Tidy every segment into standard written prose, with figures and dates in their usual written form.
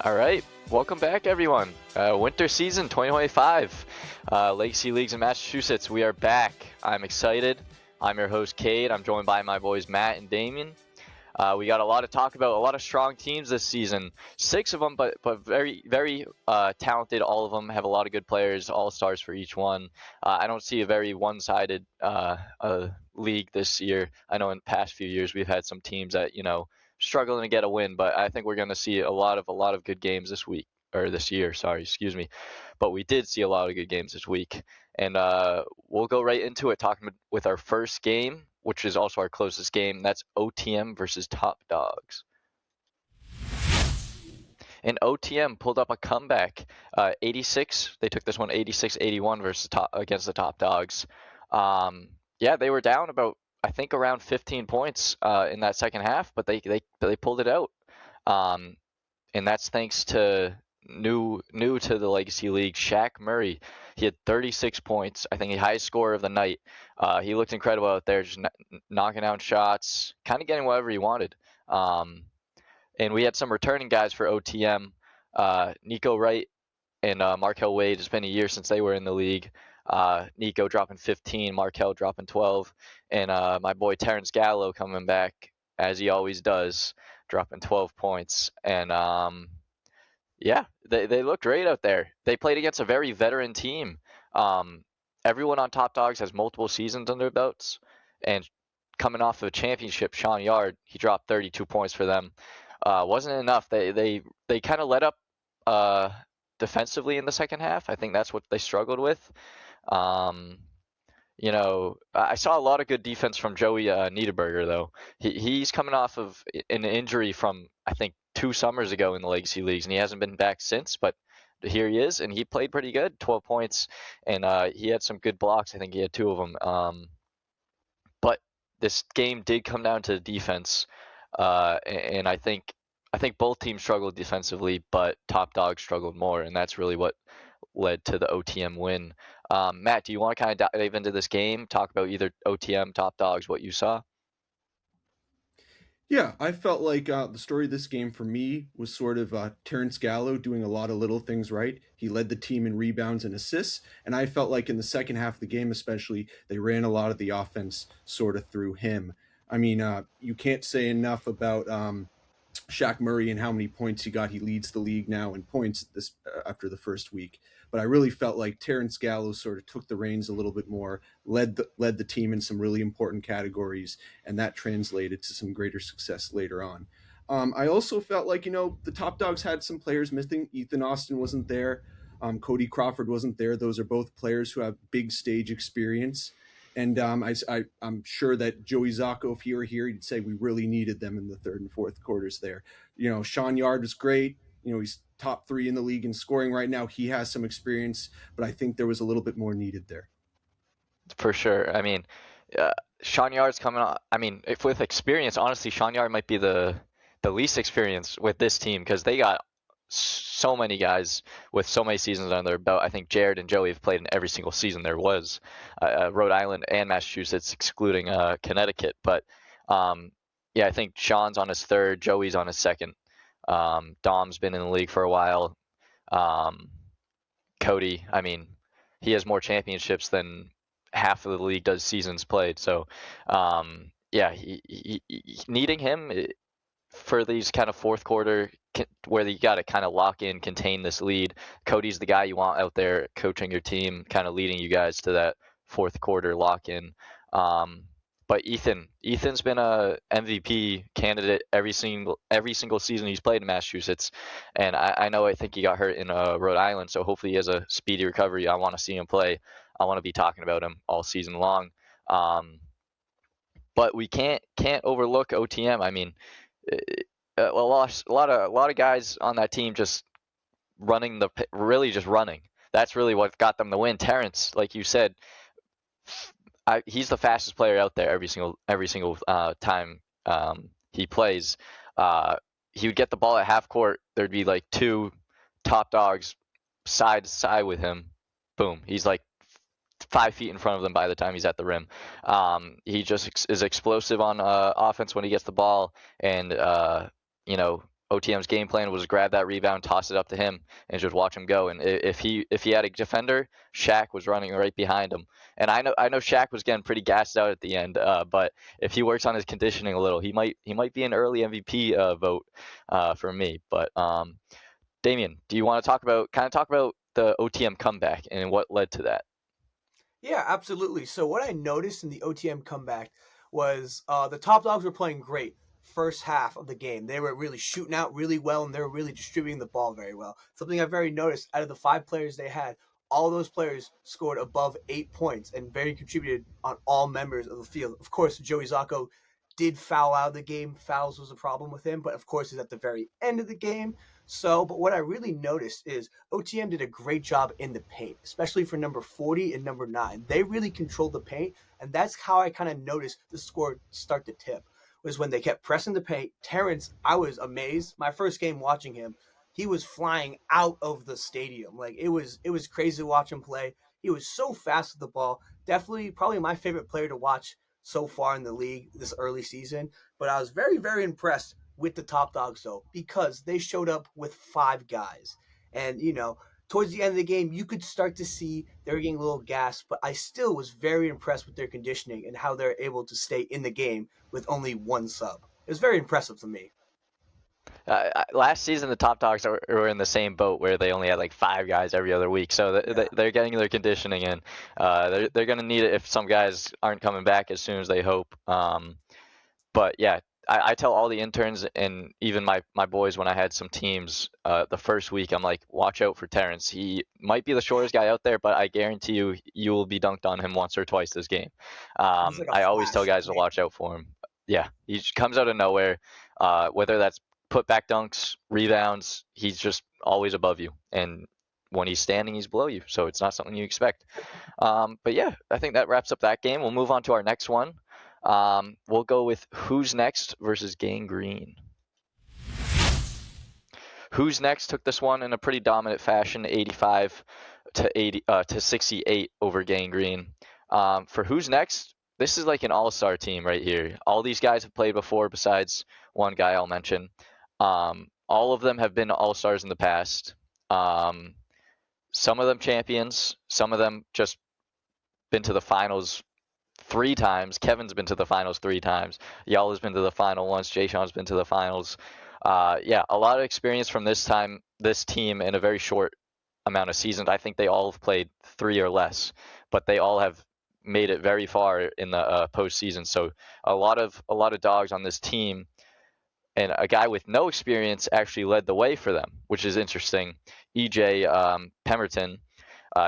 All right, welcome back, everyone. Winter season 2025, Legacy Leagues in Massachusetts. We are back. I'm excited. I'm your host, Cade. I'm joined by my boys, Matt and Damien. We got a lot to talk about, a lot of strong teams this season. 6 of them, but very talented. All of them have a lot of good players, all-stars for each one. I don't see a very one-sided league this year. I know in the past few years we've had some teams that, struggling to get a win, but I think we're going to see a lot of good games this week, or this year, sorry, excuse me. But we did see a lot of good games this week. And we'll go right into it, talking with our first game, which is also our closest game. That's OTM versus Top Dogs. And OTM pulled up a comeback, 86. They took this one 86-81 against the Top Dogs. Yeah, they were down about, I think, around 15 points in that second half, but they pulled it out. And that's thanks to new to the Legacy League, Shaq Murray. He had 36 points, I think the highest score of the night. He looked incredible out there, just knocking down shots, kind of getting whatever he wanted. And we had some returning guys for OTM, Nico Wright and Markel Wade. It's been a year since they were in the league. Nico dropping 15, Markel dropping 12, and my boy Terrence Gallo coming back, as he always does, dropping 12 points. And yeah, they looked great out there. They played against a very veteran team. Everyone on Top Dogs has multiple seasons under their belts, and coming off of a championship, Sean Yard, he dropped 32 points for them. Wasn't enough. They kind of let up defensively in the second half. I think that's what they struggled with. I saw a lot of good defense from Joey Niederberger, though. He's coming off of an injury from, I think, 2 summers ago in the Legacy Leagues, and he hasn't been back since, but here he is, and he played pretty good, 12 points, and he had some good blocks. I think he had 2 of them. But this game did come down to defense, and I think both teams struggled defensively, but Top Dog struggled more, and that's really what led to the OTM win. Matt, do you want to kind of dive into this game, talk about either OTM, Top Dogs, what you saw? Yeah, I felt like the story of this game for me was sort of Terrence Gallo doing a lot of little things right. He led the team in rebounds and assists, and I felt like in the second half of the game, especially, they ran a lot of the offense sort of through him. I mean, you can't say enough about Shaq Murray and how many points he got. He leads the league now in points this after the first week. But I really felt like Terrence Gallo sort of took the reins a little bit more, led the team in some really important categories, and that translated to some greater success later on. I also felt like the Top Dogs had some players missing. Ethan Austin wasn't there. Cody Crawford wasn't there. Those are both players who have big stage experience. And I'm sure that Joey Zacco, if he were here, he'd say we really needed them in the third and fourth quarters there. Sean Yard was great. He's top 3 in the league in scoring right now. He has some experience, but I think there was a little bit more needed there. For sure. I mean, Sean Yard's coming on. I mean, if with experience, honestly, Sean Yard might be the least experienced with this team, because they got so many guys with so many seasons under their belt. I think Jared and Joey have played in every single season there was, Rhode Island and Massachusetts, excluding Connecticut. But yeah, I think Sean's on his third, Joey's on his second. Dom's been in the league for a while. Cody, I mean, he has more championships than half of the league does seasons played. So yeah, he needing him for these kind of fourth quarter where you got to kind of lock in, contain this lead. Cody's the guy you want out there coaching your team, kind of leading you guys to that fourth quarter lock in. But Ethan's been a MVP candidate every single season he's played in Massachusetts, and I think he got hurt in Rhode Island, so hopefully he has a speedy recovery. I want to see him play. I want to be talking about him all season long. But we can't overlook OTM. I mean, a lot of guys on that team just just running. That's really what got them the win. Terrence, like you said, he's the fastest player out there every single time he plays. He would get the ball at half court. There'd be like 2 Top Dogs side to side with him. Boom, he's like 5 feet in front of them by the time he's at the rim. He just is explosive on offense when he gets the ball, and OTM's game plan was grab that rebound, toss it up to him, and just watch him go. And if he had a defender, Shaq was running right behind him. And I know Shaq was getting pretty gassed out at the end. But if he works on his conditioning a little, he might be an early MVP vote for me. But Damien, do you want to talk about the OTM comeback and what led to that? Yeah, absolutely. So what I noticed in the OTM comeback was the top dogs were playing great first half of the game. They were really shooting out really well, and they were really distributing the ball very well. Something I've very noticed out of the 5 players they had, all those players scored above 8 points and very contributed on all members of the field. Of course, Joey Zacco did foul out of the game. Fouls was a problem with him, but of course, it's at the very end of the game. So, but what I really noticed is OTM did a great job in the paint, especially for number 40 and number 9. They really controlled the paint, and that's how I kind of noticed the score start to tip, was when they kept pressing the paint. Terrence, I was amazed. My first game watching him, he was flying out of the stadium. Like it was crazy to watch him play. He was so fast with the ball. Definitely probably my favorite player to watch so far in the league this early season. But I was very, very impressed with the top dogs though, because they showed up with 5 guys. And towards the end of the game, you could start to see they were getting a little gas, but I still was very impressed with their conditioning and how they're able to stay in the game with only one sub. It was very impressive to me. Last season, the top dogs were in the same boat where they only had like 5 guys every other week, so Yeah. they're getting their conditioning in. They're going to need it if some guys aren't coming back as soon as they hope. But yeah, I tell all the interns and even my boys when I had some teams the first week, I'm like, watch out for Terrence. He might be the shortest guy out there, but I guarantee you will be dunked on him once or twice this game. He's like a I always tell flash. guys to watch out for him. Yeah, he just comes out of nowhere. Whether that's put back dunks, rebounds, he's just always above you. And when he's standing, he's below you. So it's not something you expect. But yeah, I think that wraps up that game. We'll move on to our next one. We'll go with Who's Next versus Gangrene. Who's Next took this one in a pretty dominant fashion, 85 to 68 over Gangrene. For Who's Next, this is like an all-star team right here. All these guys have played before, besides one guy I'll mention. All of them have been all-stars in the past. Some of them champions, some of them just been to the finals 3 times. Kevin's been to the finals 3 times. Y'all has been to the final once. Jay Sean's been to the finals. Yeah, a lot of experience from this team in a very short amount of seasons. I think they all have played 3 or less, but they all have made it very far in the postseason. So a lot of dogs on this team, and a guy with no experience actually led the way for them, which is interesting. EJ Pemberton,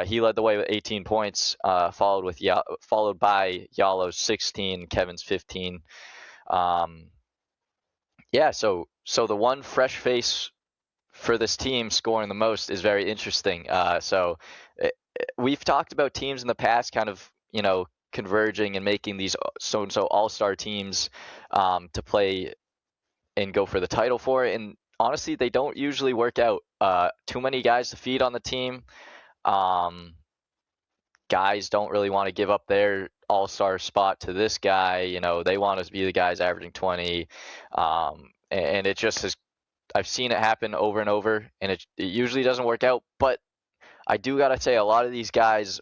he led the way with 18 points, followed by Yalo's 16, Kevin's 15. Yeah, so the one fresh face for this team scoring the most is very interesting. We've talked about teams in the past kind of, converging and making these so-and-so all-star teams to play and go for the title for it. And honestly, they don't usually work out. Too many guys to feed on the team. Guys don't really want to give up their all-star spot to this guy. They want to be the guys averaging 20. And it just has, I've seen it happen over and over, and it usually doesn't work out. But I do got to say, a lot of these guys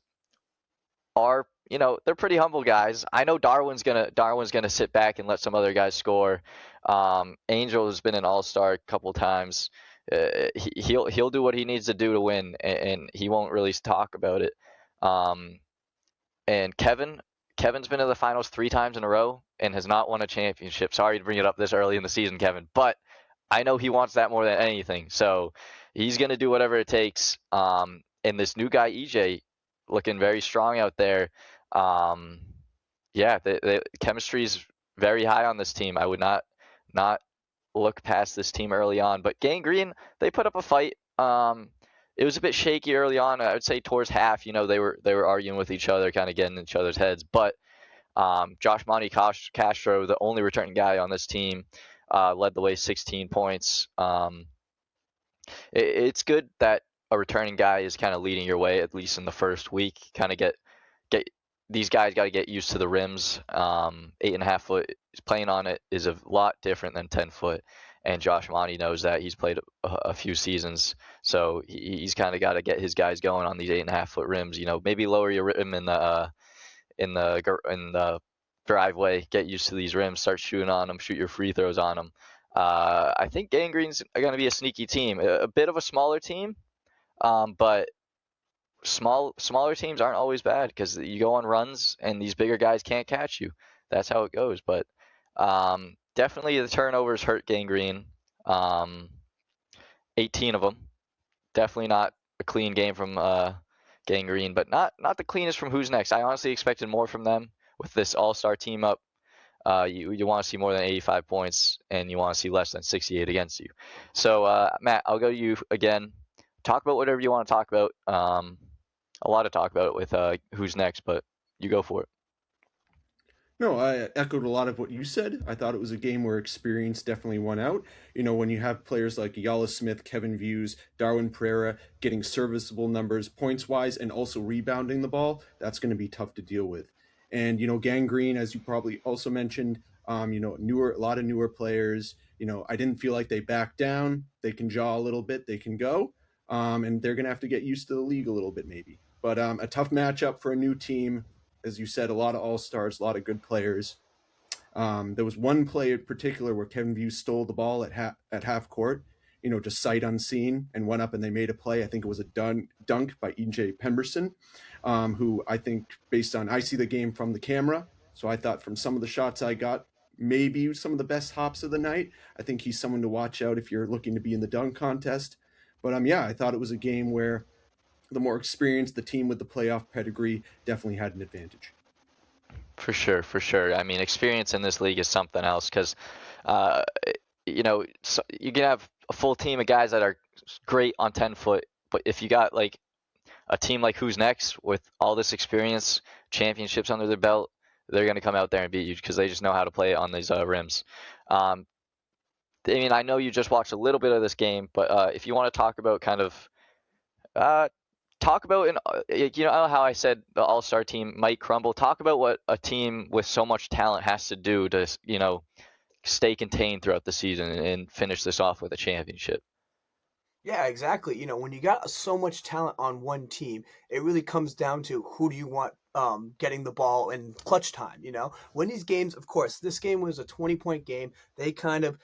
are, they're pretty humble guys. I know Darwin's gonna sit back and let some other guys score. Angel has been an all-star a couple times. He'll do what he needs to do to win, and he won't really talk about it. And Kevin's been in the finals 3 times in a row and has not won a championship. Sorry to bring it up this early in the season, Kevin, but I know he wants that more than anything. So he's gonna do whatever it takes. And this new guy EJ, looking very strong out there. Yeah, the chemistry is very high on this team. I would not look past this team early on. But Gangrene, they put up a fight. It was a bit shaky early on. I would say towards half, they were arguing with each other, kind of getting in each other's heads. But Josh Monty Castro, the only returning guy on this team, led the way, 16 points. It's good that a returning guy is kind of leading your way, at least in the first week. Kind of get these guys got to get used to the rims. 8.5 foot playing on it is a lot different than 10 foot, and Josh Monty knows that. He's played a few seasons, so he's kind of got to get his guys going on these 8.5-foot rims. Maybe lower your rim in the driveway, get used to these rims, start shooting on them, shoot your free throws on them. I think Gangrene's going to be a sneaky team, a bit of a smaller team, but smaller teams aren't always bad because you go on runs and these bigger guys can't catch you. That's how it goes. But definitely the turnovers hurt Gangrene. 18 of them. Definitely not a clean game from Gangrene, but not the cleanest from Who's Next. I honestly expected more from them with this all-star team up. You want to see more than 85 points, and you want to see less than 68 against you. So, Matt, I'll go to you again. Talk about whatever you want to talk about. A lot to talk about with Who's Next, but you go for it. No, I echoed a lot of what you said. I thought it was a game where experience definitely won out. When you have players like Yala Smith, Kevin Views, Darwin Pereira getting serviceable numbers points-wise and also rebounding the ball, that's going to be tough to deal with. And, Gangrene, as you probably also mentioned, a lot of newer players. I didn't feel like they backed down. They can jaw a little bit. They can go. And they're going to have to get used to the league a little bit maybe. But a tough matchup for a new team. As you said, a lot of all-stars, a lot of good players. There was one play in particular where Kevin Views stole the ball at half court, just sight unseen, and went up and they made a play. I think it was a dunk by E.J. Pemberson, who I think I see the game from the camera, so I thought from some of the shots I got, maybe some of the best hops of the night. I think he's someone to watch out if you're looking to be in the dunk contest. But I thought it was a game where the more experienced, the team with the playoff pedigree definitely had an advantage. For sure. I mean, experience in this league is something else because, so you can have a full team of guys that are great on 10-foot, but if you got like a team like Who's Next with all this experience, championships under their belt, they're going to come out there and beat you because they just know how to play on these rims. I know you just watched a little bit of this game, but if you want to talk about kind of how I said the all-star team might crumble. Talk about what a team with so much talent has to do to, stay contained throughout the season and finish this off with a championship. Yeah, exactly. When you got so much talent on one team, it really comes down to who do you want getting the ball in clutch time. When these games, of course, this game was a 20-point game. They kind of,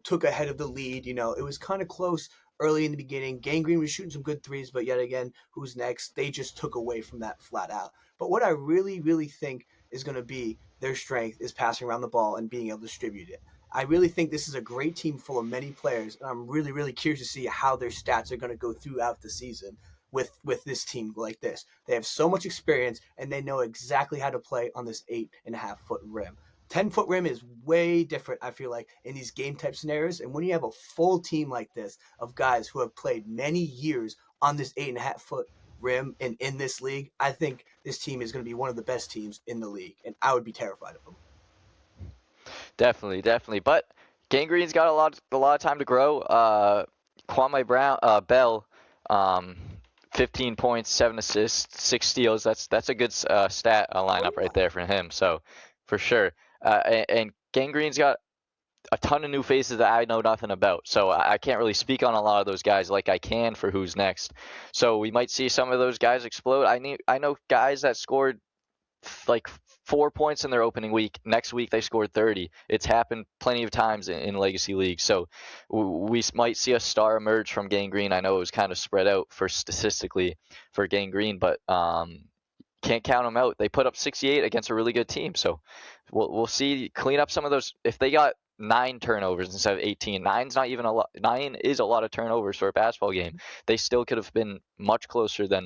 took ahead of the lead. It was kind of close early in the beginning. Gangrene was shooting some good threes, but yet again, Who's Next? They just took away from that flat out. But what I really, really think is going to be their strength is passing around the ball and being able to distribute it. I really think this is a great team full of many players, and I'm really, really curious to see how their stats are going to go throughout the season with this team like this. They have so much experience, and they know exactly how to play on this 8.5-foot rim. 10-foot rim is way different, I feel like, in these game type scenarios. And when you have a full team like this of guys who have played many years on this 8.5-foot rim and in this league, I think this team is going to be one of the best teams in the league, and I would be terrified of them. Definitely. But Gangrene's got a lot of time to grow. Kwame Bell, 15 points, 7 assists, 6 steals. That's a good stat lineup right there for him. So for sure. And Gangrene's got a ton of new faces that I know nothing about. So I can't really speak on a lot of those guys like I can for Who's Next. So we might see some of those guys explode. I know guys that scored like 4 points in their opening week. Next week they scored 30. It's happened plenty of times in Legacy League. So we might see a star emerge from Gangrene. I know it was kind of spread out for statistically for Gangrene, but can't count them out. They put up 68 against a really good team. So we'll see, clean up some of those. If they got 9 turnovers instead of 18, 9's not even a lot. 9 is a lot of turnovers for a basketball game. They still could have been much closer than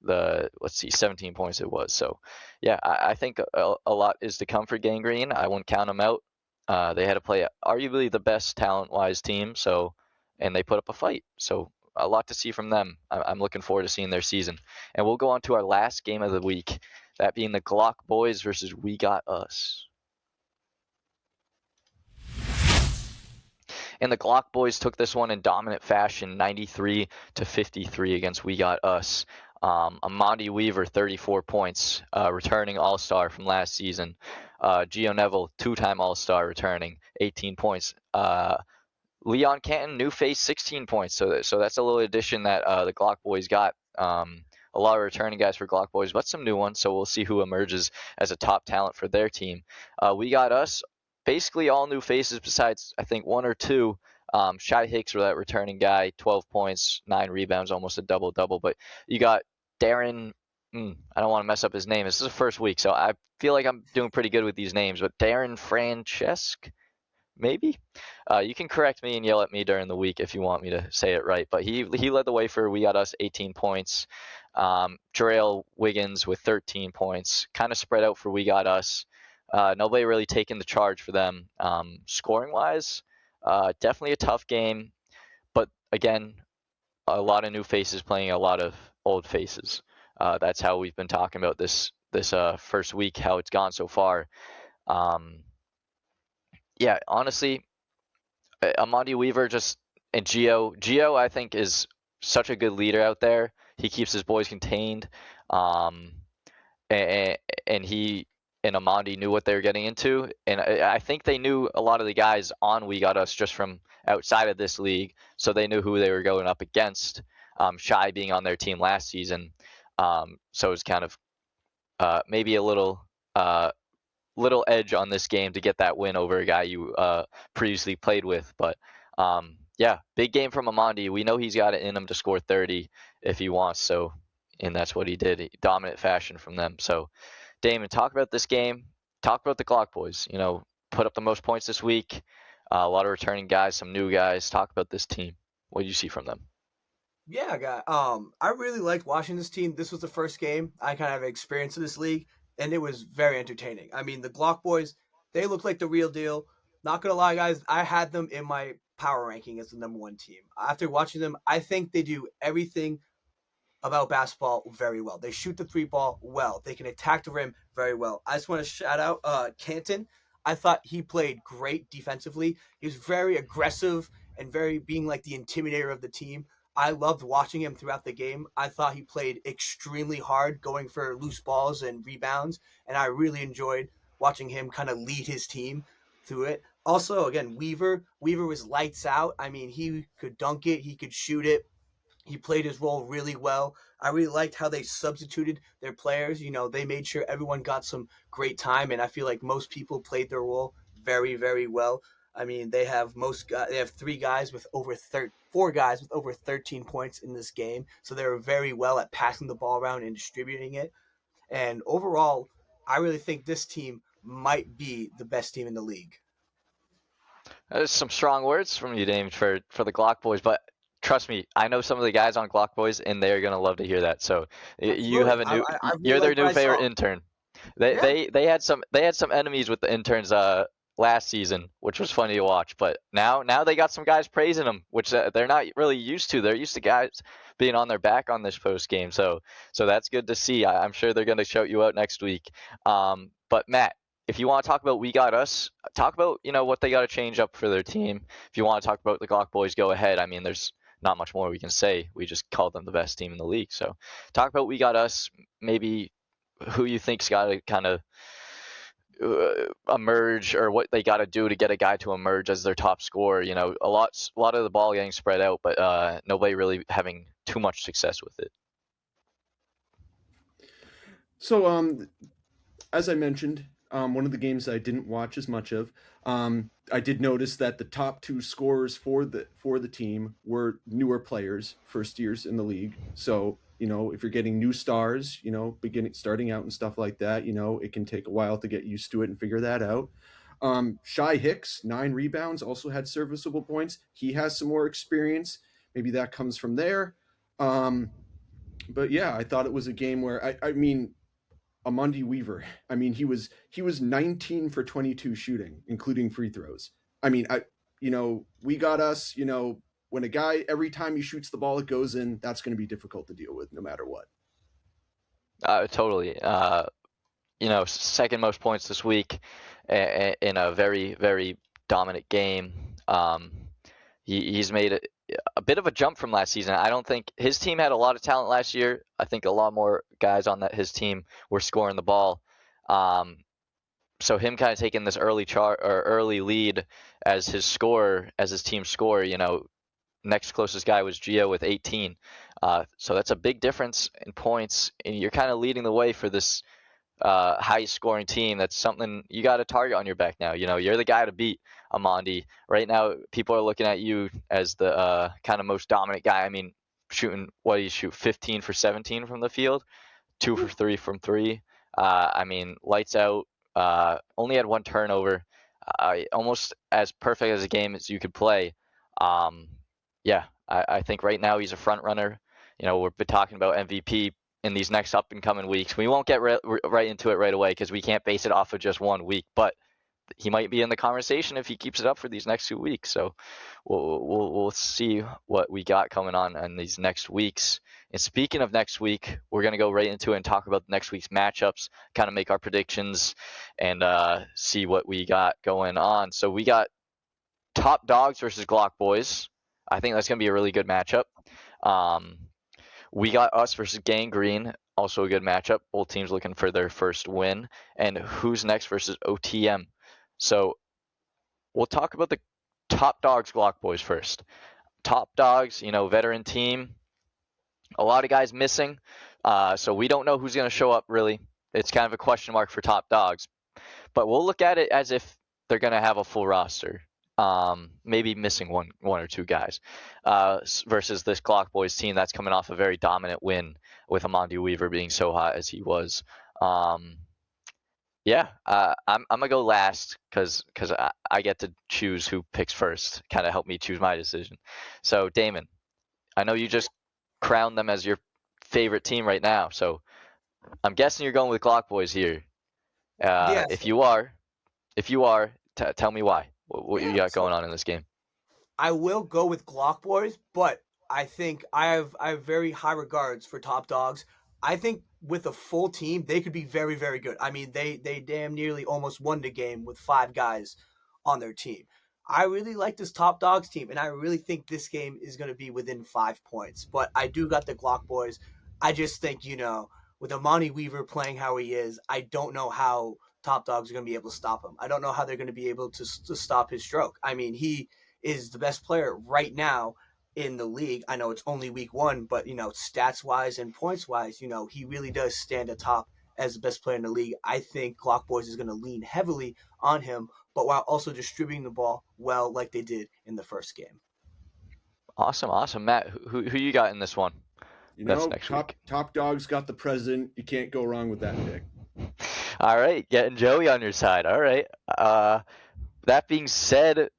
the 17 points it was. So yeah, I think a lot is to come for Gangrene. I wouldn't count them out. They had to play arguably the best talent-wise team, and they put up a fight. So a lot to see from them. I'm looking forward to seeing their season. And we'll go on to our last game of the week, that being the Glock Boys versus We Got Us. And the Glock Boys took this one in dominant fashion, 93-53 against We Got Us. Amandi Weaver, 34 points, returning All-Star from last season. Gio Neville, 2-time All-Star, returning 18 points. Leon Canton, new face, 16 points. So that's a little addition that the Glock boys got. A lot of returning guys for Glock boys, but some new ones. So we'll see who emerges as a top talent for their team. We got us basically all new faces besides I think one or two. Shy Hicks for that returning guy, 12 points, 9 rebounds, almost a double-double. But you got Darren, I don't want to mess up his name. This is the first week, so I feel like I'm doing pretty good with these names. But Darren Francesc, maybe? You can correct me and yell at me during the week if you want me to say it right. But he led the way for We Got Us, 18 points. Jarrell Wiggins with 13 points. Kind of spread out for We Got Us. Nobody really taking the charge for them. Scoring-wise, definitely a tough game. But again, a lot of new faces playing a lot of old faces. That's how we've been talking about this first week, how it's gone so far. Yeah, honestly, Amandi Weaver and Gio, I think, is such a good leader out there. He keeps his boys contained, and he and Amandi knew what they were getting into, and I think they knew a lot of the guys on We Got Us just from outside of this league, so they knew who they were going up against. Shy being on their team last season, so it's kind of maybe a little edge on this game to get that win over a guy you previously played with. But yeah, big game from Amandi. We know he's got it in him to score 30 if he wants. So, and that's what he did. Dominant fashion from them. So, Damien, talk about this game. Talk about the Glock boys. Put up the most points this week. A lot of returning guys, some new guys. Talk about this team. What did you see from them? Yeah, guy. I really liked watching this team. This was the first game I kind of experienced in this league, and it was very entertaining. I mean, the Glock boys, they look like the real deal. Not gonna lie, guys, I had them in my power ranking as the number one team. After watching them, I think they do everything about basketball very well. They shoot the three ball well. They can attack the rim very well. I just want to shout out Canton. I thought he played great defensively. He was very aggressive and very being like the intimidator of the team. I loved watching him throughout the game. I thought he played extremely hard, going for loose balls and rebounds, and I really enjoyed watching him kind of lead his team through it. Also, again, Weaver was lights out. I mean, he could dunk it, he could shoot it. He played his role really well. I really liked how they substituted their players. They made sure everyone got some great time, and I feel like most people played their role very, very well. I mean, they have four guys with over 13 points in this game, so they were very well at passing the ball around and distributing it. And overall, I really think this team might be the best team in the league. There's some strong words from you, Dame, for the Glock boys, but trust me, I know some of the guys on Glock boys, and they're gonna love to hear that. So you have a new, I really you're their like what new I favorite saw. intern. Yeah. They had some enemies with the interns last season, which was funny to watch. But now they got some guys praising them, which they're not really used to. They're used to guys being on their back on this post game. So that's good to see. I'm sure they're gonna shout you out next week. But Matt, if you want to talk about We Got Us, talk about what they got to change up for their team. If you want to talk about the Glock boys, go ahead. I mean, there's not much more we can say. We just called them the best team in the league. So talk about We Got Us, maybe who you think's got to kind of emerge, or what they got to do to get a guy to emerge as their top scorer. A lot of the ball getting spread out, but nobody really having too much success with it. So, as I mentioned, one of the games I didn't watch as much of, I did notice that the top two scorers for the team were newer players, first years in the league. So, if you're getting new stars, starting out and stuff like that, it can take a while to get used to it and figure that out. Shy Hicks, 9 rebounds, also had serviceable points. He has some more experience. Maybe that comes from there. But yeah, I thought it was a game where I mean, Amandi Weaver. I mean, he was 19 for 22 shooting, including free throws. I mean, We Got Us. When a guy, every time he shoots the ball, it goes in. That's going to be difficult to deal with, no matter what. Totally. Second most points this week in a very, very dominant game. He's made a bit of a jump from last season. I don't think his team had a lot of talent last year. I think a lot more guys on his team were scoring the ball. so him kind of taking this early lead as his score, as his team score, next closest guy was Gio with 18. So that's a big difference in points, and you're kind of leading the way for this high scoring team. That's something you got a target on your back now. You're the guy to beat, Amandi. Right now, people are looking at you as the kind of most dominant guy. I mean, what do you shoot? 15 for 17 from the field, 2 for 3 from 3. I mean, lights out. Only had 1 turnover. Almost as perfect as a game as you could play. Yeah, I think right now he's a front runner. We've been talking about MVP in these next up and coming weeks. We won't get right into it right away because we can't base it off of just 1 week, but he might be in the conversation if he keeps it up for these next 2 weeks. So we'll see what we got coming on in these next weeks. And speaking of next week, we're going to go right into it and talk about next week's matchups, kind of make our predictions and see what we got going on. So we got Top Dogs versus Glock Boys. I think that's going to be a really good matchup. We got us versus Gang Green, also a good matchup. Both teams looking for their first win. And Who's Next versus OTM. So we'll talk about the Top Dogs Glock Boys first. Top Dogs, veteran team. A lot of guys missing. So we don't know who's going to show up, really. It's kind of a question mark for Top Dogs. But we'll look at it as if they're going to have a full roster. Maybe missing one or 2 guys, versus this Glock Boys team that's coming off a very dominant win with Amandi Weaver being so hot as he was. Yeah, I'm gonna go last because I get to choose who picks first. Kind of help me choose my decision. So Damon, I know you just crowned them as your favorite team right now. So I'm guessing you're going with Glock Boys here. Yes. If you are, tell me why. What you got going on in this game? I will go with Glock Boys, but I think I have very high regards for Top Dogs. I think with a full team, they could be very, very good. I mean, they damn nearly almost won the game with 5 guys on their team. I really like this Top Dogs team, and I really think this game is going to be within 5 points. But I do got the Glock Boys. I just think, with Amani Weaver playing how he is, I don't know how Top Dogs are going to be able to stop him. I don't know how they're going to be able to stop his stroke. I mean, he is the best player right now in the league. I know it's only week 1, but stats wise and points wise, he really does stand atop as the best player in the league. I think Glock Boys is going to lean heavily on him, but while also distributing the ball well, like they did in the first game. Awesome, Matt. Who you got in this one? Top Dogs got the president. You can't go wrong with that pick. All right, getting Joey on your side. All right. That being said,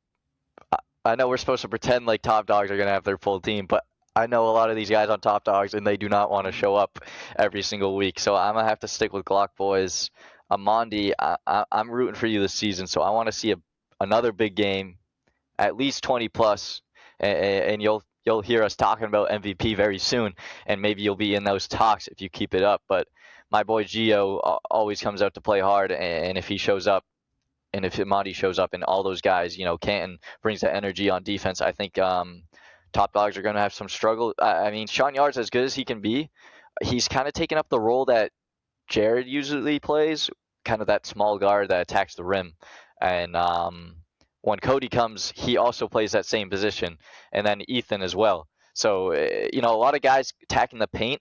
I know we're supposed to pretend like Top Dogs are going to have their full team, but I know a lot of these guys on Top Dogs, and they do not want to show up every single week. So I'm going to have to stick with Glock Boys. Amandi, I'm rooting for you this season, so I want to see another big game, at least 20 plus, and you'll hear us talking about MVP very soon, and maybe you'll be in those talks if you keep it up. But my boy Gio always comes out to play hard, and if he shows up, and if Amandi shows up, and all those guys, Canton brings that energy on defense, I think Top Dogs are going to have some struggle. I mean, Sean Yard's as good as he can be. He's kind of taken up the role that Jared usually plays, kind of that small guard that attacks the rim. And when Cody comes, he also plays that same position, and then Ethan as well. So, a lot of guys attacking the paint,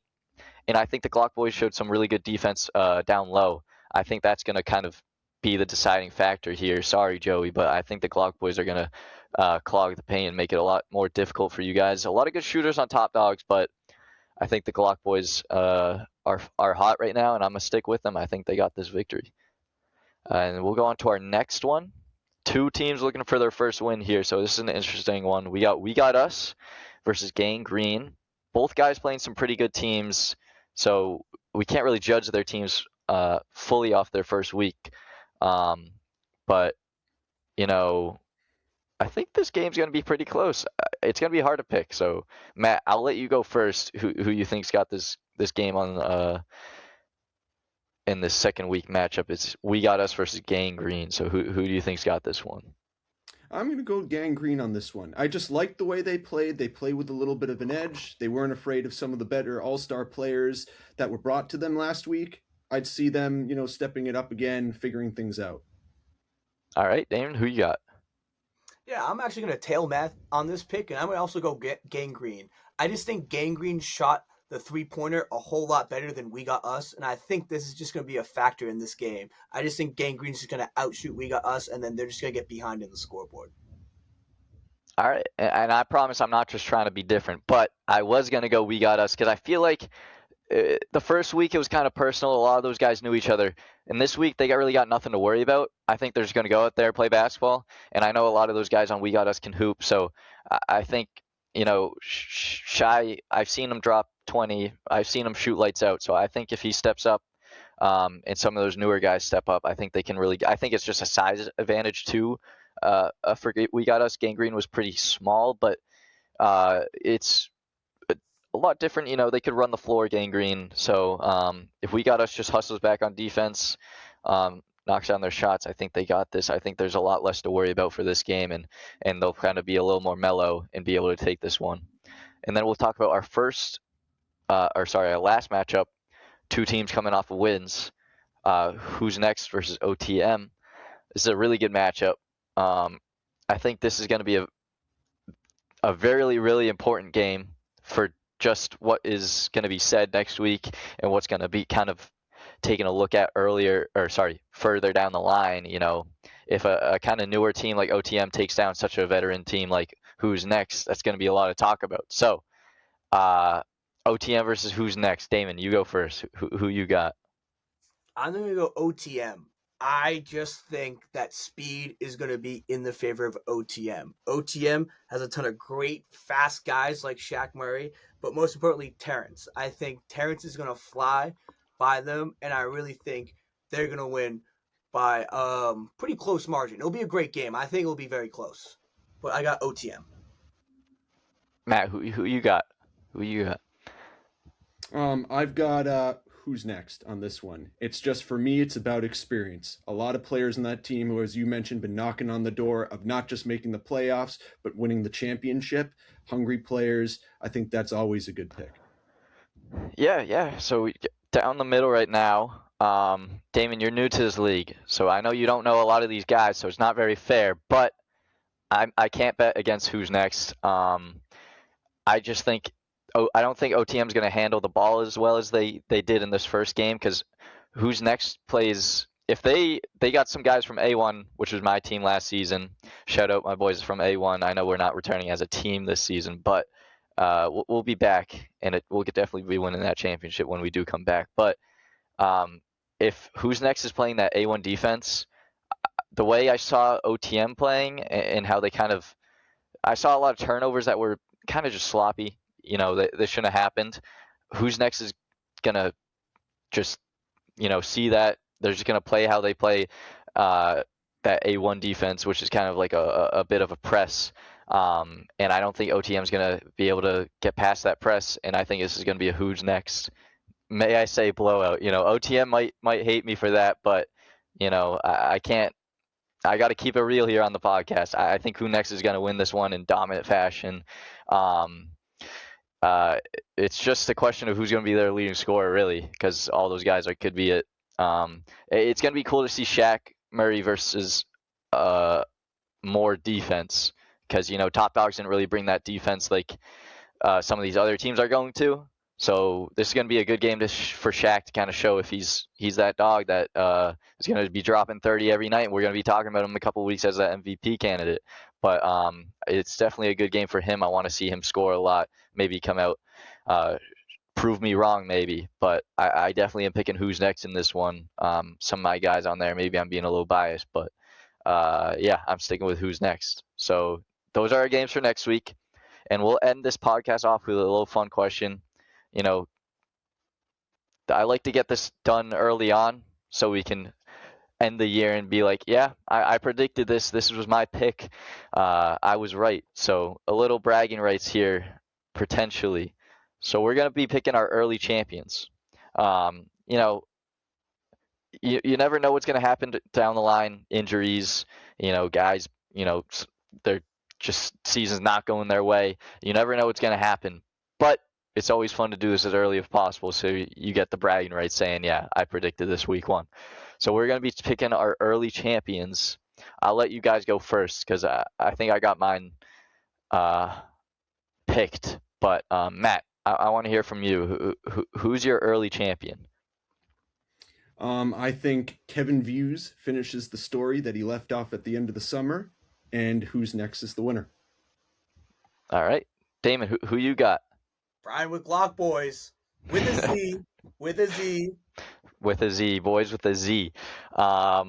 and I think the Glock Boys showed some really good defense down low. I think that's going to kind of be the deciding factor here. Sorry, Joey, but I think the Glock Boys are going to clog the paint and make it a lot more difficult for you guys. A lot of good shooters on Top Dogs, but I think the Glock Boys are hot right now, and I'm going to stick with them. I think they got this victory. And we'll go on to our next one. 2 teams looking for their first win here, so this is an interesting one. We got us versus Gang Green. Both guys playing some pretty good teams, so we can't really judge their teams fully off their first week. But I think this game's going to be pretty close. It's going to be hard to pick. So Matt, I'll let you go first. Who you think's got this game on in this second week matchup? It's We Got Us versus Gang Green. So who do you think's got this one? I'm going to go Gang Green on this one. I just liked the way they played. They played with a little bit of an edge. They weren't afraid of some of the better all-star players that were brought to them last week. I'd see them, stepping it up again, figuring things out. All right, Damien, who you got? Yeah, I'm actually going to tail math on this pick, and I'm going to also go get Gangrene. I just think Gangrene shot the 3-pointer a whole lot better than We Got Us, and I think this is just going to be a factor in this game. I just think Gangrene's just going to outshoot We Got Us, and then they're just going to get behind in the scoreboard. All right, and I promise I'm not just trying to be different, but I was gonna go We Got Us because I feel like the first week it was kind of personal. A lot of those guys knew each other, and this week they really got nothing to worry about. I think they're just gonna go out there play basketball, and I know a lot of those guys on We Got Us can hoop, so I think Shy. I've seen him drop 20. I've seen him shoot lights out, so I think if he steps up. And some of those newer guys step up. I think they can really. I think it's just a size advantage too. For We Got Us, Gangrene was pretty small, but it's a lot different. They could run the floor, Gangrene. So if We Got Us just hustles back on defense, knocks down their shots, I think they got this. I think there's a lot less to worry about for this game, and they'll kind of be a little more mellow and be able to take this one. And then we'll talk about our last matchup. Two teams coming off of wins. Who's next versus OTM? This is a really good matchup. I think this is going to be a very, really important game for just what is going to be said next week and what's going to be kind of taken a look at further down the line. If a kind of newer team like OTM takes down such a veteran team like Who's Next, that's going to be a lot to talk about. So, OTM versus Who's Next. Damon, you go first. Who you got? I'm going to go OTM. I just think that speed is going to be in the favor of OTM. OTM has a ton of great, fast guys like Shaq Murray, but most importantly, Terrence. I think Terrence is going to fly by them, and I really think they're going to win by pretty close margin. It'll be a great game. I think it'll be very close. But I got OTM. Matt, who you got? Who you got? I've got Who's Next on this one. It's just for me, it's about experience. A lot of players in that team who, as you mentioned, been knocking on the door of not just making the playoffs, but winning the championship. Hungry players. I think that's always a good pick. Yeah. So down the middle right now. Damon, you're new to this league, so I know you don't know a lot of these guys, so it's not very fair. But I can't bet against Who's Next. I just think I don't think OTM's going to handle the ball as well as they did in this first game because Who's Next plays. If they got some guys from A1, which was my team last season. Shout out my boys from A1. I know we're not returning as a team this season, but we'll be back, and we'll definitely be winning that championship when we do come back. But if Who's Next is playing that A1 defense, the way I saw OTM playing and how they I saw a lot of turnovers that were kind of just sloppy. They shouldn't have happened. Who's Next is gonna just see that they're just gonna play how they play that A1 defense, which is kind of like a bit of a press. And I don't think OTM is gonna be able to get past that press. And I think this is gonna be a Who's Next. May I say blowout? OTM might hate me for that, but I can't. I got to keep it real here on the podcast. I think Who Next is going to win this one in dominant fashion. It's just a question of who's going to be their leading scorer, really, because all those guys could be it. It's going to be cool to see Shaq Murray versus more defense, because Top Dogs didn't really bring that defense like some of these other teams are going to. So this is going to be a good game for Shaq to kind of show if he's that dog that is going to be dropping 30 every night. We're going to be talking about him in a couple of weeks as an MVP candidate. But it's definitely a good game for him. I want to see him score a lot, maybe come out, prove me wrong maybe. But I definitely am picking Who's Next in this one. Some of my guys on there, maybe I'm being a little biased. But yeah, I'm sticking with Who's Next. So those are our games for next week. And we'll end this podcast off with a little fun question. I like to get this done early on so we can end the year and be like, yeah, I predicted this. This was my pick. I was right. So a little bragging rights here, potentially. So we're going to be picking our early champions. You never know what's going to happen down the line. Injuries, guys, they're just season's not going their way. You never know what's going to happen. But it's always fun to do this as early as possible, so you get the bragging rights saying, yeah, I predicted this week 1. So we're going to be picking our early champions, I'll let you guys go first because I think I got mine picked. But Matt, I want to hear from you. Who's your early champion? I think Kevin Views finishes the story that he left off at the end of the summer, and who's next is the winner. All right, Damon, who you got? Brian with Glock Boys with a Z, with a Z. With a Z, boys with a Z. A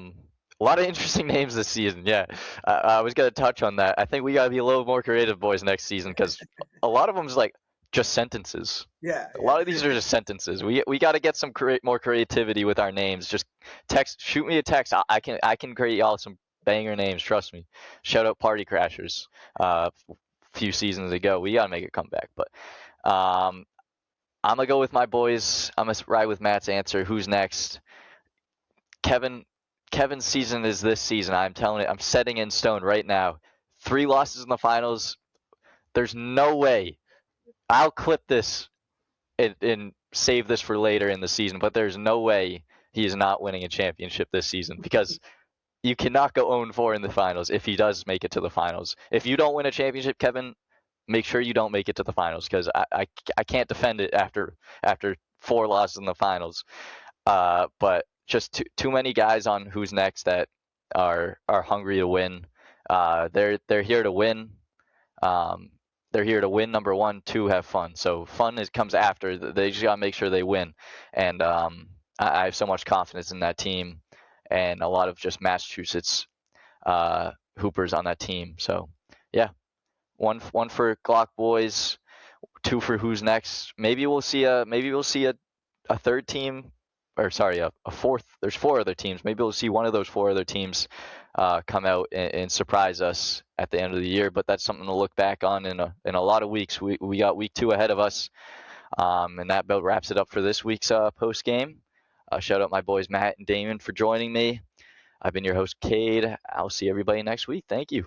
lot of interesting names this season. Yeah, I was gonna touch on that. I think we gotta be a little more creative, boys, next season because a lot of them's like just sentences. Yeah, A lot of these are just sentences. We got to get some more creativity with our names. Just shoot me a text. I can create y'all some banger names. Trust me. Shout out Party Crashers. Few seasons ago, we got to make a comeback. But I'm gonna go with my boys. I'm gonna ride with Matt's answer. Who's next? Kevin's season is this season. I'm telling it. I'm setting in stone right now. 3 losses in the finals. There's no way. I'll clip this and save this for later in the season, but there's no way he is not winning a championship this season because you cannot go 0-4 in the finals if he does make it to the finals. If you don't win a championship, Kevin, make sure you don't make it to the finals because I can't defend it after 4 losses in the finals. But just too many guys on who's next that are hungry to win. They're here to win. They're here to win, number 1, 2, have fun. So fun comes after. They just got to make sure they win. And I have so much confidence in that team and a lot of just Massachusetts hoopers on that team. So, yeah, one for Glock Boys, 2 for who's next. Maybe we'll see a third team, or sorry, a fourth. There's 4 other teams. Maybe we'll see one of those 4 other teams come out and surprise us at the end of the year, but that's something to look back on in a lot of weeks. We got week 2 ahead of us, and that about wraps it up for this week's post game. Shout out my boys Matt and Damien for joining me. I've been your host Cade. I'll see everybody next week. Thank you.